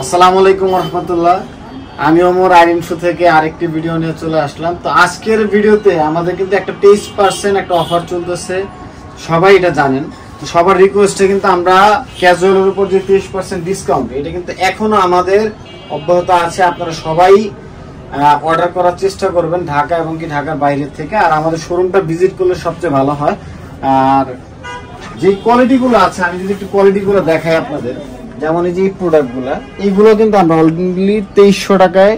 আসসালামু আলাইকুম রহমতুল্লাহ। আমি ওমর আইরিনশো থেকে আরেকটি ভিডিও নিয়ে চলে আসলাম। তো আজকের ভিডিওতে আমাদের কিন্তু একটা 23% একটা অফার চলতেছে, সবাই এটা জানেন। তো সবার রিকোয়েস্টে কিন্তু আমরা ক্যাজুয়ালের উপর যে 23% ডিসকাউন্ট, এটা কিন্তু এখনো আমাদের অব্যাহত আছে। আপনারা সবাই অর্ডার করার চেষ্টা করবেন ঢাকা এবং কি ঢাকার বাইরের থেকে। আর আমাদের শোরুমটা ভিজিট করলে সবচেয়ে ভালো হয়। আর যে কোয়ালিটিগুলো আছে, আমি যদি একটু কোয়ালিটিগুলো দেখাই আপনাদের, যেমন এই যে এই প্রোডাক্টগুলো, এইগুলো কিন্তু আমরা অলরেডি 2300 টাকায়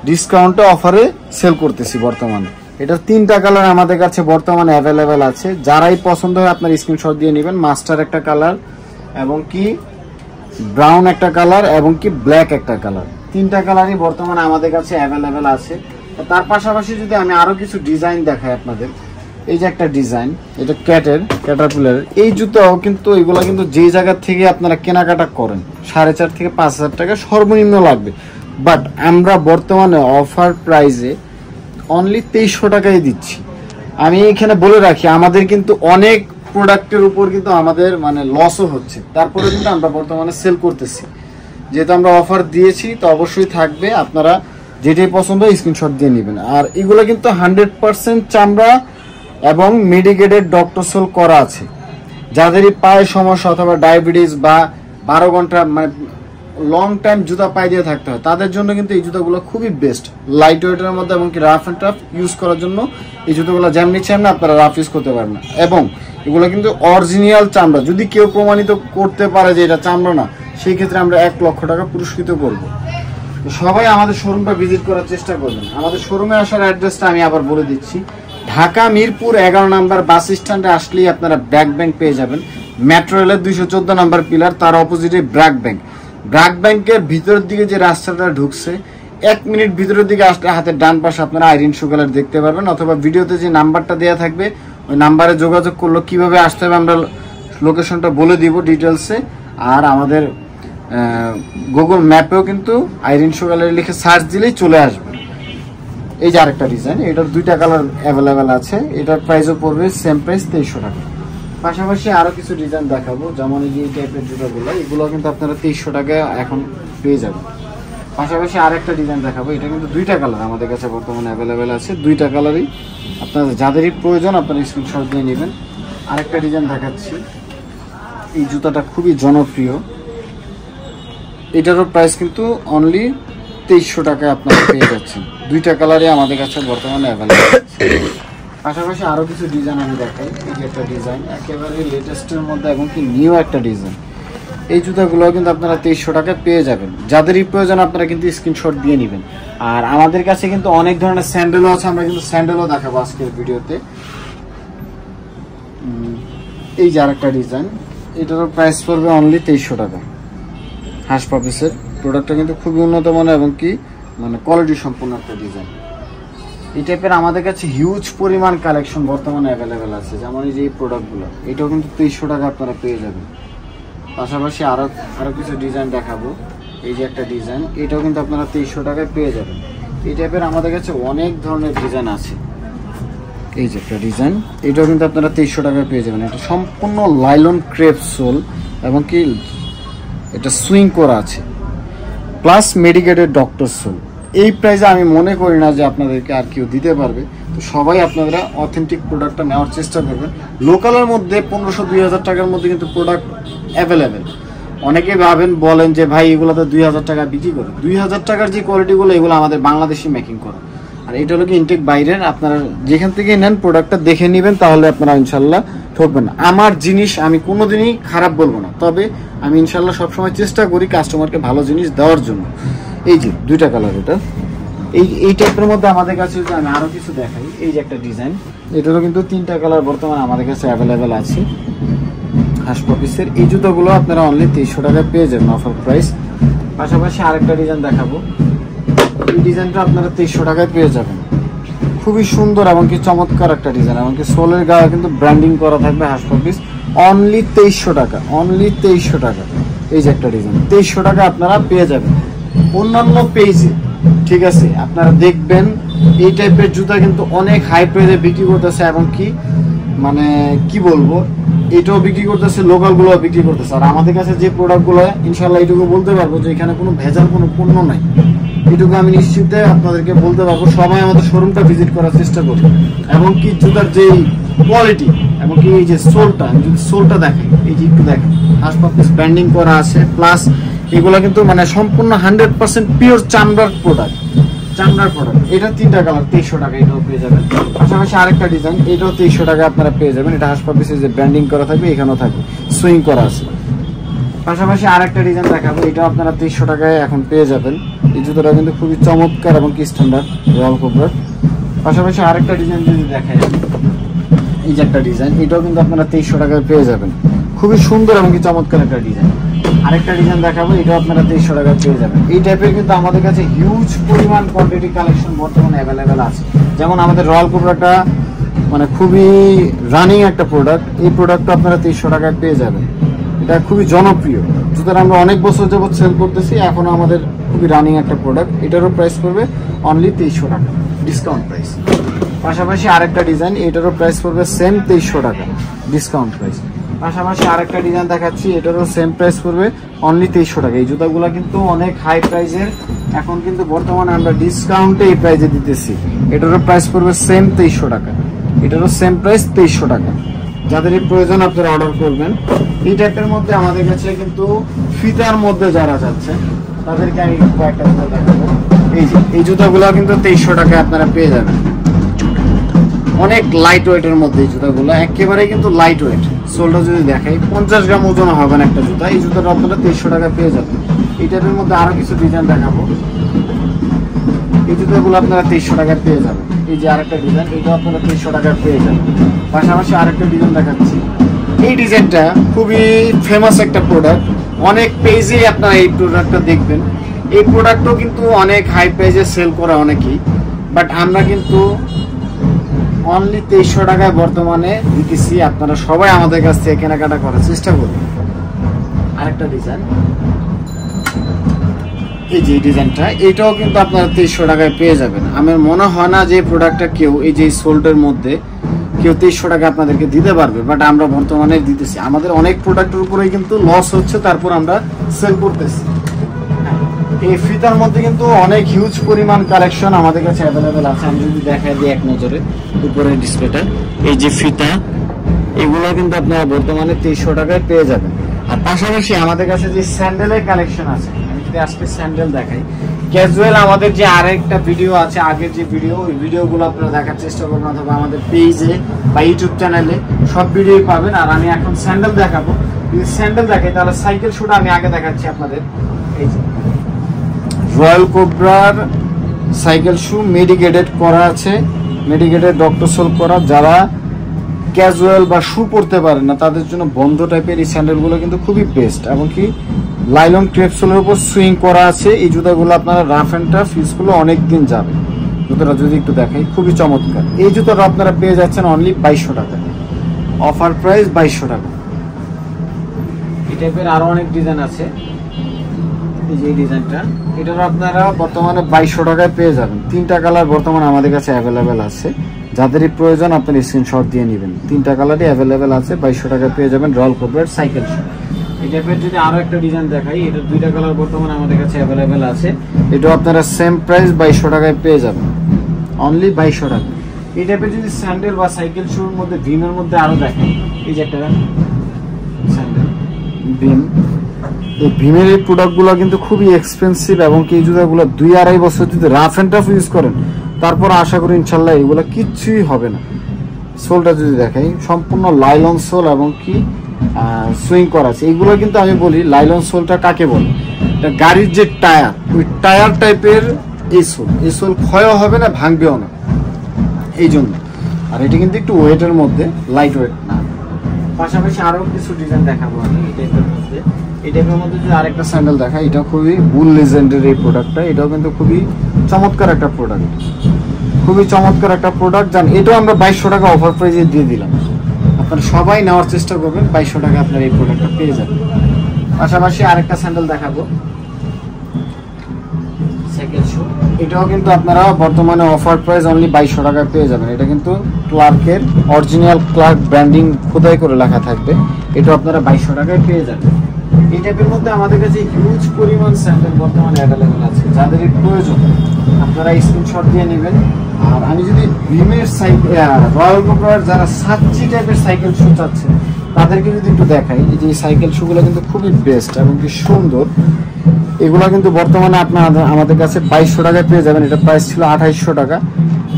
ডিসকাউন্টে অফারে সেল করতেছি বর্তমানে। এটা 3টা কালার আমাদের কাছে বর্তমানে অ্যাভেলেবেল আছে। যারাই পছন্দ হয় আপনার স্ক্রিনশট দিয়ে নেবেন। মাস্টার একটা কালার, এবং কি ব্রাউন একটা কালার, এবং কি ব্ল্যাক একটা কালার, 3টা কালারই বর্তমানে আমাদের কাছে অ্যাভেলেবেল আছে। তার পাশাপাশি যদি আমি আরো কিছু ডিজাইন দেখাই আপনাদের, এই যে একটা ডিজাইন, এটা ক্যাটারপিলারের এই জুতাও কিন্তু, এগুলো কিন্তু যে জায়গা থেকে আপনারা কেনাকাটা করেন 4,500 থেকে 5,000 টাকা সর্বনিম্ন লাগবে। বাট আমরা বর্তমানে অফার প্রাইসে অনলি 2300 টাকায় দিচ্ছি। আমি এখানে বলে রাখি, আমাদের কিন্তু অনেক প্রোডাক্টের উপর কিন্তু আমাদের মানে লসও হচ্ছে, তারপরে কিন্তু আমরা বর্তমানে সেল করতেছি। যেহেতু আমরা অফার দিয়েছি, তো অবশ্যই থাকবে। আপনারা যেটাই পছন্দ স্ক্রিনশট দিয়ে নেবেন। আর এগুলো কিন্তু 100% চামড়া এবং মেডিকেটেড ডক্টর সোল করা আছে। যাদেরই পায়ের সমস্যা অথবা ডায়াবেটিস বা 12 ঘন্টা মানে লং টাইম জুতা পায়ে দিয়ে থাকতে হয়, তাদের জন্য কিন্তু এই জুতাগুলো খুবই বেস্ট। লাইট ওয়েটের মধ্যে এবং কি রাফ অ্যান্ড টাফ ইউজ করার জন্য এই জুতোগুলো যেমন নিচ্ছেন না, আপনারা রাফ ইউজ করতে পারেন না। এবং এগুলো কিন্তু অরিজিনাল চামড়া। যদি কেউ প্রমাণিত করতে পারে যে এটা চামড়া না, সেই ক্ষেত্রে আমরা 1 লক্ষ টাকা পুরস্কৃত করব। তো সবাই আমাদের শোরুমটা ভিজিট করার চেষ্টা করবেন। আমাদের শোরুমে আসার অ্যাড্রেসটা আমি আবার বলে দিচ্ছি। ঢাকা মিরপুর 11 নম্বর বাস স্ট্যান্ডে আসলেই আপনারা ব্র্যাক ব্যাংক পেয়ে যাবেন। মেট্রো রেলের 214 নম্বর পিলার, তার অপোজিটে ব্র্যাক ব্যাংক। ব্র্যাক ব্যাংকের ভিতরের দিকে যে রাস্তাটা ঢুকছে, 1 মিনিট ভিতরের দিকে আসলে হাতের ডান পাশে আপনারা আইরিনশো কালার দেখতে পারবেন। অথবা ভিডিওতে যে নাম্বারটা দেওয়া থাকবে, ওই নাম্বারে যোগাযোগ করলে কিভাবে আসতে হবে আমরা লোকেশনটা বলে দিব ডিটেলসে। আর আমাদের গুগল ম্যাপেও কিন্তু আইরিনশো কালার লিখে সার্চ দিলেই চলে আসবে। এই যে আরেকটা ডিজাইন, এটার 2টা কালার অ্যাভেলেবেল আছে। এটার প্রাইসও পড়বে সেম প্রাইস 2300 টাকা। পাশাপাশি আরো কিছু ডিজাইন দেখাবো, যেমন এই যে এই টাইপের জুতাগুলো, এগুলো কিন্তু আপনারা 2300 টাকায় এখন পেয়ে যাবেন। পাশাপাশি আরেকটা ডিজাইন দেখাবো, এটা কিন্তু 2টা কালার আমাদের কাছে বর্তমানে অ্যাভেলেবেল আছে। 2টা কালারই আপনাদের যাদেরই প্রয়োজন আপনারা স্ক্রিনশট দিয়ে নেবেন। আরেকটা ডিজাইন দেখাচ্ছি, এই জুতাটা খুবই জনপ্রিয়। এটারও প্রাইস কিন্তু অনলি 2300 টাকায় আপনারা পেয়ে যাচ্ছেন। 2টা কালারই আমাদের কাছে বর্তমানে অ্যাভেলেবেল আছে। পাশাপাশি আরো কিছু ডিজাইন আমি দেখাই। এই যে একটা ডিজাইন একেবারে লেটেস্টের মধ্যে এবং কি নিউ একটা ডিজাইন। এই জুতাগুলো কিন্তু আপনারা 2300 টাকায় পেয়ে যাবেন। যাদেরই প্রয়োজন আপনারা কিন্তু স্ক্রিনশট দিয়ে নেবেন। আর আমাদের কাছে কিন্তু অনেক ধরনের স্যান্ডেলও আছে, আমরা কিন্তু স্যান্ডেলও দেখাবো আজকের ভিডিওতে। এই যে আরেকটা ডিজাইন, এটারও প্রাইস পড়বে অনলি 2300 টাকা। হাঁস পাপিসের প্রোডাক্টটা কিন্তু খুবই উন্নত মানের এবং কি মানে কোয়ালিটি সম্পূর্ণ একটা ডিজাইন। এই টাইপের আমাদের কাছে হিউজ পরিমাণ কালেকশন বর্তমানে অ্যাভেলেবেল আছে। যেমন এই যে এই প্রোডাক্টগুলো, এটাও কিন্তু 2300 টাকা আপনারা পেয়ে যাবেন। পাশাপাশি আরো কিছু ডিজাইন দেখাবো। এই যে একটা ডিজাইন, এটাও কিন্তু আপনারা 2300 টাকায় পেয়ে যাবেন। এই টাইপের আমাদের কাছে অনেক ধরনের ডিজাইন আছে। এই যে একটা ডিজাইন, এটাও কিন্তু আপনারা 2300 টাকায় পেয়ে যাবেন। এটা সম্পূর্ণ লাইলন ক্রেপ সোল এবং কি এটা সুইং করা আছে, প্লাস মেডিকেটেড ডক্টর সোল। এই প্রাইসে আমি মনে করি না যে আপনাদেরকে আর কেউ দিতে পারবে। তো সবাই আপনারা অথেন্টিক প্রোডাক্টটা নেওয়ার চেষ্টা করবেন। লোকালের মধ্যে 1500-2000 টাকার মধ্যে কিন্তু প্রোডাক্ট অ্যাভেলেবেল। অনেকে ভাবেন, বলেন যে ভাই এগুলো তো 2000 টাকা বিক্রি করে। 2000 টাকার যে কোয়ালিটিগুলো, এগুলো আমাদের বাংলাদেশি মেকিং করা। আর এটা হলো কি ইনটেক বাইরের। আপনারা যেখান থেকে নেন প্রোডাক্টটা দেখে নেবেন, তাহলে আপনারা ইনশাল্লাহ ঠকবেন না। আমার জিনিস আমি কোনোদিনই খারাপ বলবো না, তবে আমি ইনশাল্লাহ সবসময় চেষ্টা করি কাস্টমারকে ভালো জিনিস দেওয়ার জন্য। এই যে 2টা কালার, এটা এই টাইপের মধ্যে আমাদের কাছে আমি আরো কিছু দেখাই। এই যে একটা ডিজাইন, এটারও কিন্তু 3টা কালার বর্তমানে আমাদের কাছে অ্যাভেলেবেল আছে। হাঁস পপিসের এই জুতোগুলো আপনারা অনলি 2300 টাকায় পেয়ে যাবেন অফার প্রাইস। পাশাপাশি আরেকটা ডিজাইন দেখাবো, এই ডিজাইনটা আপনারা 2300 টাকায় পেয়ে যাবেন। খুবই সুন্দর এবং কি চমৎকার একটা ডিজাইন, এমনকি সোলের গায়ে কিন্তু ব্র্যান্ডিং করা থাকবে হাঁস পপিস। অনলি 2300 টাকা, অনলি 2300 টাকা। এই যে একটা ডিজাইন, 2300 টাকা আপনারা পেয়ে যাবেন। অন্যান্য পেজে ঠিক আছে আপনারা দেখবেন এই টাইপের জুতা কিন্তু অনেক হাই প্রাইসে বিক্রি করতেছে, এবং কি মানে কি বলবো এটাও বিক্রি করতেছে, লোকাল গুলো বিক্রি করতেছে। আর আমাদের কাছে যে প্রোডাক্ট গুলো ইনশাল্লাহ এটুকু বলতে পারবো যে এখানে কোনো ভেজাল কোনো পণ্য নাই, এটুকু আমি নিশ্চিত আপনাদেরকে বলতে পারবো। সবাই আমাদের শোরুমটা ভিজিট করার চেষ্টা করি, এবং কি জুতার যেই কোয়ালিটি এবং কি এই যে সোলটা, আমি যদি সোলটা দেখেন, এই যে একটু দেখেন হাসপাপিস ব্যান্ডিং করা আছে, প্লাস এগুলো কিন্তু মানে সম্পূর্ণ 100% পিওর চামড়ার প্রোডাক্ট, চামড়ার প্রোডাক্ট। এটা 3টা কালার 2300 টাকা, এটাও পেয়ে যাবেন। পাশাপাশি আরেকটা ডিজাইন, এটাও 2300 টাকা আপনারা পেয়ে যাবেন। এটা হাসপাপিসে যে ব্যান্ডিং করা থাকবে, এখানেও থাকবে সুইং করা আছে। পাশাপাশি আরেকটা ডিজাইন দেখাবো, এটাও আপনারা 2300 টাকায় এখন পেয়ে যাবেন। এই জুতোটা কিন্তু খুবই চমৎকার এবং কি স্ট্যান্ডার্ড রয়্যাল কোবরার। পাশাপাশি আরেকটা ডিজাইন যদি দেখাই, এই যে একটা ডিজাইন, এটাও কিন্তু আপনারা 2300 টাকায় পেয়ে যাবেন। খুবই সুন্দর এবং কি চমৎকার একটা ডিজাইন। আরেকটা ডিজাইন দেখাবো, এটাও আপনারা 2300 টাকায় পেয়ে যাবেন। এই টাইপের কিন্তু আমাদের কাছে হিউজ পরিমাণ কোয়ান্টিটি কালেকশন বর্তমানে অ্যাভেলেবেল আছে। যেমন আমাদের রয়্যাল কোবরাটা মানে খুবই রানিং একটা প্রোডাক্ট, এই প্রোডাক্টটা আপনারা 2300 টাকায় পেয়ে যাবেন। এটা খুবই জনপ্রিয়, যেটা আমরা অনেক বছর যাবত সেল করতেছি, এখনো আমাদের খুবই রানিং একটা প্রোডাক্ট। এটারও প্রাইস পড়বে অনলি 2300 টাকা, ডিসকাউন্ট প্রাইস। পাশাপাশি আরেকটা ডিজাইন, এটারও প্রাইস পড়বে সেম 2300 টাকা, ডিসকাউন্ট প্রাইস। পাশাপাশি আরেকটা ডিজাইন দেখাচ্ছি, এটারও সেম প্রাইস পড়বে অনলি 2300 টাকা। এই জুতাগুলো কিন্তু অনেক হাই প্রাইসের, এখন কিন্তু বর্তমানে আমরা ডিসকাউন্টে এই প্রাইসে দিতেছি। এটারও প্রাইস পড়বে সেম 2300 টাকা, এটারও সেম প্রাইস 2300 টাকা। যাদের এই প্রয়োজন আপনারা অর্ডার করবেন। এই টাইপের মধ্যে আমাদের কাছে কিন্তু ফিতার মধ্যে যারা যাচ্ছে তাদেরকে আমি কয়েকটা জুতা দেখাবো। এই যে এই জুতাগুলো কিন্তু 2300 টাকায় আপনারা পেয়ে যাবেন। অনেক লাইট ওয়েটের মধ্যে এই জুতাগুলো, একেবারে কিন্তু লাইট ওয়েট। সোলটা যদি দেখাই 50 গ্রাম ওজন হবে না একটা জুতা। এই জুতাটা আপনারা 2300 টাকায় পেয়ে যাবেন। এই টাইপের মধ্যে আরো কিছু ডিজাইন দেখাবো। এই জুতাগুলো আপনারা 2300 টাকায় পেয়ে যাবেন। এই যে আরেকটা ডিজাইন, এটা আপনারা 2300 টাকায় পেয়ে যাবেন। পাশাপাশি আরেকটা ডিজাইন দেখাচ্ছি, এই ডিজাইনটা খুবই ফেমাস একটা প্রোডাক্ট, অনেক পেজে আপনারা এই প্রোডাক্টটা দেখবেন। এই প্রোডাক্টও কিন্তু অনেক হাই প্রাইসে সেল করে অনেকেই, বাট আমরা কিন্তু অনলি 2300 টাকায় বর্তমানে দিতেছি। আপনারা সবাই আমাদের কাছ থেকে কেনাকাটা করার চেষ্টা করবেন। আরেকটা ডিজাইন, এই যে ডিজাইনটা, এটাও কিন্তু আপনারা 2300 টাকায় পেয়ে যাবেন। আমার মনে হয় না যে প্রোডাক্টটা কেউ এই যে সোল্ডের মধ্যে কেউ 2300 টাকা আপনাদেরকে দিতে পারবে, বাট আমরা বর্তমানে দিতেছি। আমাদের অনেক প্রোডাক্টের উপরে কিন্তু লস হচ্ছে, তারপর আমরা সেল করতেছি। এই ফিতার মধ্যে কিন্তু অনেক হিউজ পরিমাণ কালেকশন আমাদের কাছে অ্যাভেলেবেল আছে। আমি যদি দেখাই দিই এক নজরে উপরের ডিসপ্লেটা, এই যে ফিতা, এগুলো কিন্তু আপনারা বর্তমানে 2300 টাকায় পেয়ে যাবেন। আর পাশাপাশি আমাদের কাছে যে স্যান্ডেলের কালেকশন আছে, আমি যদি আজকে স্যান্ডেল দেখাই, ক্যাজুয়াল আমাদের যে আরেকটা ভিডিও আছে, আগের যে ভিডিও, ওই ভিডিওগুলো আপনারা দেখার চেষ্টা করবেন, অথবা আমাদের পেজে বা ইউটিউব চ্যানেলে সব ভিডিওই পাবেন। আর আমি এখন স্যান্ডেল দেখাবো। যদি স্যান্ডেল দেখাই তাহলে সাইকেল শুটা আমি আগে দেখাচ্ছি আপনাদের। এই যে রয়্যাল কোবরার সাইকেল শু মেডিকেটেড করা আছে, মেডিকেটেড ডক্টর সোল করা। যারা ক্যাজুয়াল বা শু পরতে পারেন না তাদের জন্য বন্ধ টাইপের এই স্যান্ডেলগুলো কিন্তু খুবই বেস্ট, এবং কি লাইলন ক্রেপসোলের উপর সুইং করা আছে। এই জুতাগুলো আপনারা রাফ অ্যান্ড টাফ ইউজ করলে অনেক দিন যাবে। জুতোটা যদি একটু দেখাই, খুবই চমৎকার। এই জুতোটা আপনারা পেয়ে যাচ্ছেন অনলি 2200 টাকা, অফার প্রাইস 2200 টাকা। এই টাইপের আরো অনেক ডিজাইন আছে। এই যে ডিজাইনটা, এটারও আপনারা বর্তমানে 2200 টাকায় পেয়ে যাবেন। 3টা কালার বর্তমানে আমাদের কাছে অ্যাভেলেবেল আছে। যাদেরই প্রয়োজন আপনার স্ক্রিনশট দিয়ে নেবেন। 3টা কালারই অ্যাভেলেবেল আছে, 2200 টাকায় পেয়ে যাবেন রয়্যাল কোবরার সাইকেল শু। এই টাইপের যদি আরো একটা ডিজাইন দেখাই, এটা 2টা কালার বর্তমানে আমাদের কাছে অ্যাভেলেবেল আছে। এটাও আপনারা সেম প্রাইস 2200 টাকায় পেয়ে যাবেন, অনলি 2200 টাকা। এই টাইপের যদি স্যান্ডেল বা সাইকেল শুর মধ্যে ভীমের মধ্যে আরো দেখাই, এই যে একটা স্যান্ডেল ভীম, এই ভীমের এই প্রোডাক্টগুলো কিন্তু খুবই এক্সপেন্সিভ, এবং এই জুতাগুলো 2-2.5 বছর যদি রাফ অ্যান্ড টাফ ইউজ করেন, তারপর আশা করি ইনশাল্লাহ এগুলো কিচ্ছুই হবে না। সোলটা যদি দেখাই, সম্পূর্ণ লাইলন সোল এবং কি সুইং করা আছে। এইগুলো কিন্তু আমি বলি লাইলন সোলটা কাকে বলে, এটা গাড়ির যে টায়ার, ওই টায়ার টাইপের এই সোল ক্ষয়ও হবে না, ভাঙবেও না, এই জন্য। আর এটা কিন্তু একটু ওয়েটের মধ্যে, লাইট ওয়েট না। পাশাপাশি আরো কিছু ডিজাইন দেখাবো আমি এই টাইপের মধ্যে। এই টাইপের মধ্যে যদি আরেকটা স্যান্ডেল দেখাই, এটা খুবই বুল লেজেন্ডের এই প্রোডাক্টটা। এটাও কিন্তু খুবই চমৎকার একটা প্রোডাক্ট, খুবই চমৎকার একটা প্রোডাক্ট। জান এটাও আমরা 2200 টাকা অফার প্রাইসে দিয়ে দিলাম। আপনারা সবাই নেওয়ার চেষ্টা করবেন, 2200 টাকা আপনার এই প্রোডাক্টটা পেয়ে যাবেন। পাশাপাশি আরেকটা স্যান্ডেল দেখাবো। সাইকেল শু, এটাও কিন্তু আপনারা বর্তমানে অফার প্রাইস অনলি 2200 টাকায় পেয়ে যাবেন। এটা কিন্তু ক্লার্কের অরিজিনাল ক্লার্ক ব্র্যান্ডিং খোদাই করে লেখা থাকবে, এটা আপনারা 2200 টাকায় পেয়ে যাবেন। এই টাইপের মধ্যে আমাদের কাছে হিউজ পরিমাণ স্যান্ডেল বর্তমানে অ্যাভেলেবেল আছে, যাদের প্রয়োজন আপনারা স্ক্রিনশট দিয়ে নেবেন। আর আমি যদি ভীমের সাইকেল রয়্যাল কোবরার যারা সাচ্চি টাইপের সাইকেল শু চাচ্ছে তাদেরকে যদি একটু দেখাই, এই যে সাইকেল শুগুলো কিন্তু খুবই বেস্ট এবং কি সুন্দর। এগুলো কিন্তু বর্তমানে আপনারা আমাদের কাছে 2200 টাকায় পেয়ে যাবেন। এটা প্রাইস ছিল 2800 টাকা,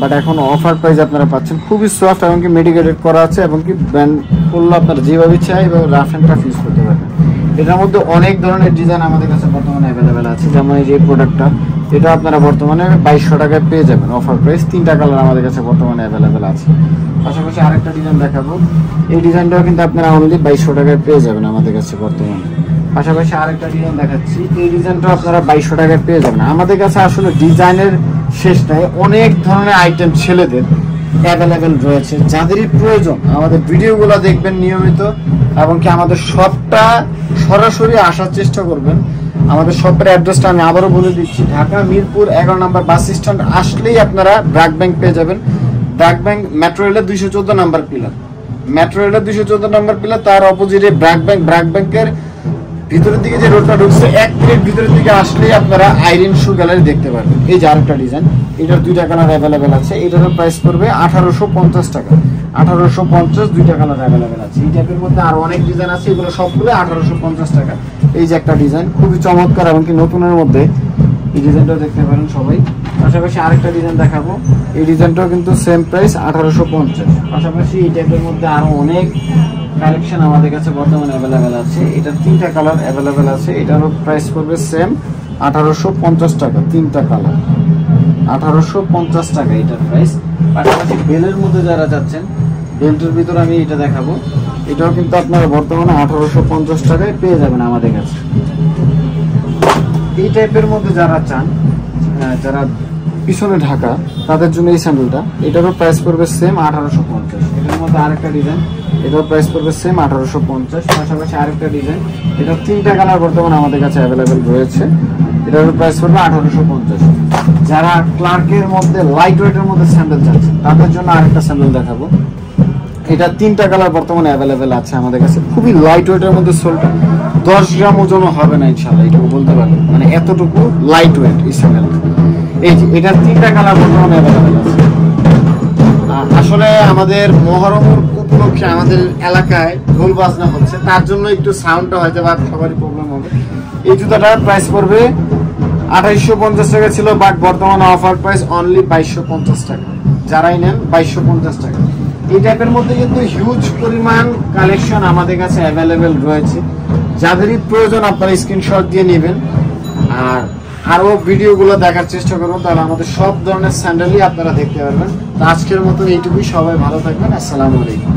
বাট এখন অফার প্রাইস আপনারা পাচ্ছেন। খুবই সফট এবং কি মেডিকেটেড করা আছে এবং কি ব্যান্ড করলে আপনারা যেভাবে চাই এবং রাফ অ্যান্ড টাফ ইউজ করতে পারবেন। এটার মধ্যে অনেক ধরনের ডিজাইন আমাদের কাছে বর্তমানে অ্যাভেলেবেল আছে, যেমন এই যে প্রোডাক্টটা, এটা আপনারা বর্তমানে 2200 টাকায় পেয়ে যাবেন অফার প্রাইস। 3টা কালার আমাদের কাছে বর্তমানে অ্যাভেলেবেল আছে। পাশাপাশি আরেকটা ডিজাইন দেখাবো, এই ডিজাইনটাও কিন্তু আপনারা অনলি 2200 টাকায় পেয়ে যাবেন আমাদের কাছে বর্তমানে। পাশাপাশি আরেকটা ডিজাইন দেখাচ্ছি, এই ডিজাইনটাও আপনারা 2200 টাকায় পেয়ে যাবেন। আমাদের কাছে আসলে ডিজাইনের শেষ নাই, অনেক ধরনের আইটেম ছেলেদের অ্যাভেলেবেল রয়েছে। যাদেরই প্রয়োজন আমাদের ভিডিওগুলো দেখবেন নিয়মিত এবং কি আমাদের শপটা সরাসরি আসার চেষ্টা করবেন। আমাদের শপের অ্যাড্রেসটা আমি আবারও বলে দিচ্ছি, ঢাকা মিরপুর 11 নম্বর বাস স্ট্যান্ড আসলেই আপনারা ব্র্যাক ব্যাংক পেয়ে যাবেন। ব্র্যাক ব্যাংক মেট্রো রেলের 214 নম্বর পিলার, মেট্রো রেলের 214 নম্বর পিলার, তার অপোজিটে ব্র্যাক ব্যাংক। ব্র্যাক ব্যাংকের ভিতরের দিকে যে রোডটা ঢুকছে 1 মিনিট ভিতরের দিকে আসলেই আপনারা আইরিন শু গ্যালারি দেখতে পারবেন। এই যে আরেকটা ডিজাইন, এটার 2টা কালার অ্যাভেলেবেল আছে। এটারও প্রাইস পড়বে 1850 টাকা, 1850, 2টা কালার অ্যাভেলেবেল আছে। এই টাইপের মধ্যে আরো অনেক ডিজাইন আছে, এগুলো সবগুলো 1850 টাকা। এই যে একটা ডিজাইন খুবই চমৎকার এবং কি নতুনের মধ্যে, এই ডিজাইনটাও দেখতে পারেন সবাই। পাশাপাশি আরেকটা ডিজাইন দেখাবো, এই ডিজাইনটাও কিন্তু সেম প্রাইস 1850। পাশাপাশি এই টাইপের মধ্যে আরো অনেক কালেকশন আমাদের কাছে বর্তমানে অ্যাভেলেবেল আছে। এটার 3টা কালার অ্যাভেলেবেল আছে, এটারও প্রাইস পড়বে সেম 1850 টাকা। 3টা কালার 1850 টাকা এটার প্রাইস। পাশাপাশি বেলের মধ্যে যারা চাচ্ছেন, বেল্টের ভিতরে আমি এটা দেখাবো, এটাও কিন্তু আপনারা বর্তমানে 1850 টাকায় পেয়ে যাবেন আমাদের কাছে। এই টাইপের মধ্যে যারা চান, যারা পিছনে ঢাকা, তাদের জন্য এই স্যান্ডেলটা, এটারও প্রাইস পড়বে সেম 1850। এটার মধ্যে আরেকটা ডিজাইন, এটার প্রাইস পড়বে সেম 1850। পাশাপাশি আরেকটা ডিজাইন, এটার 3টা কালার বর্তমানে আমাদের কাছে অ্যাভেলেবেল রয়েছে, এটার প্রাইস পড়বে 1850। যারা ক্লার্কের মধ্যে লাইট ওয়েটের মধ্যে স্যান্ডেল চাচ্ছেন তাদের জন্য আরেকটা স্যান্ডেল দেখাবো। এটা 3টা কালার বর্তমানে অ্যাভেলেবেল আছে আমাদের কাছে। খুবই লাইট ওয়েটের মধ্যে, সোলটা 10 গ্রাম ওজনও হবে না ইনশাআল্লাহ, এটুকু বলতে পারবেন, মানে এতটুকু লাইট ওয়েট এই স্যান্ডেলটা। এই যে এটার 3টা কালার বর্তমানে অ্যাভেলেবেল আছে। আসলে আমাদের মহরম উপলক্ষে আমাদের এলাকায় ঢোল বাজনা হচ্ছে, তার জন্য একটু সাউন্ডটা হয়তো বা সবারই প্রবলেম হবে। এই জুতাটার প্রাইস পড়বে 2850 টাকা ছিল, বাট বর্তমানে অফার প্রাইস অনলি 2250 টাকা। যারাই নেন 2250 টাকা। এই টাইপের মধ্যে কিন্তু হিউজ পরিমাণ কালেকশন আমাদের কাছে অ্যাভেলেবেল রয়েছে, যাদেরই প্রয়োজন আপনারা স্ক্রিনশট দিয়ে নেবেন। আর আরো ভিডিওগুলো দেখার চেষ্টা করুন, তাহলে আমাদের সব ধরনের স্যান্ডেলই আপনারা দেখতে পারবেন। তো আজকের মতো এইটুকুই, সবাই ভালো থাকবেন, আসসালামু আলাইকুম।